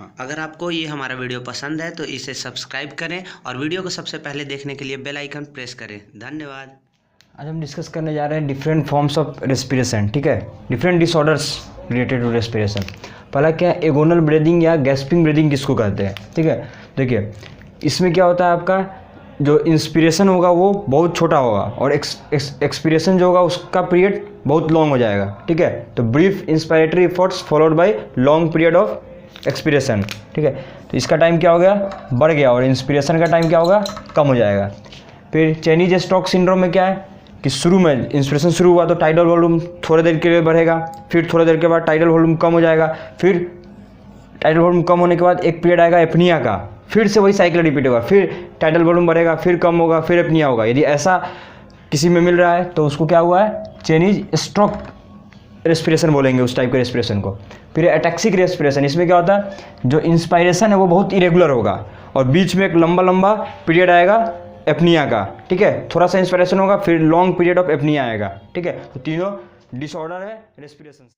हाँ, अगर आपको ये हमारा वीडियो पसंद है तो इसे सब्सक्राइब करें और वीडियो को सबसे पहले देखने के लिए बेल आइकन प्रेस करें। धन्यवाद। आज हम डिस्कस करने जा रहे हैं डिफरेंट फॉर्म्स ऑफ रेस्पिरेशन। ठीक है, different disorders related to respiration. पहला क्या है, एगोनल ब्रीदिंग या गैस्पिंग ब्रीदिंग किसको कहते हैं। ठीक है, देखिए इसमें क्या होता है, आपका जो इंस्पिरेशन होगा वो बहुत छोटा होगा और एक्सपिरेशन जो होगा उसका पीरियड बहुत लॉन्ग हो जाएगा। ठीक है, तो brief inspiratory efforts followed by long period of expiration. ठीक है, तो इसका टाइम क्या हो गया, बढ़ गया, और इंस्पिरेशन का टाइम क्या होगा, कम हो जाएगा। फिर चेनीज स्टॉक सिंड्रोम में क्या है कि शुरू में इंस्पिरेशन शुरू हुआ तो टाइडल वॉल्यूम थोड़ी देर के लिए बढ़ेगा, फिर थोड़ी देर के बाद टाइडल वॉल्यूम कम हो जाएगा, फिर टाइडल वॉल्यूम कम होने के बाद एक पीरियड आएगा एपनिया का, फिर से वही साइकिल रिपीट होगा, फिर टाइडल वॉल्यूम बढ़ेगा, फिर कम होगा, फिर एपनिया होगा। यदि ऐसा किसी में मिल रहा है तो उसको क्या हुआ है, चेनीज स्ट्रोक रेस्पिरेशन बोलेंगे उस टाइप के रेस्पिरेशन को। फिर एटैक्सिक रेस्पिरेशन, इसमें क्या होता है, जो इंस्पायरेशन है वो बहुत इरेगुलर होगा और बीच में एक लंबा लंबा पीरियड आएगा एपनिया का। ठीक है, थोड़ा सा इंस्पायरेशन होगा, फिर लॉन्ग पीरियड ऑफ एपनिया आएगा। ठीक है, तो तीनों डिसऑर्डर है रेस्पिरेशन।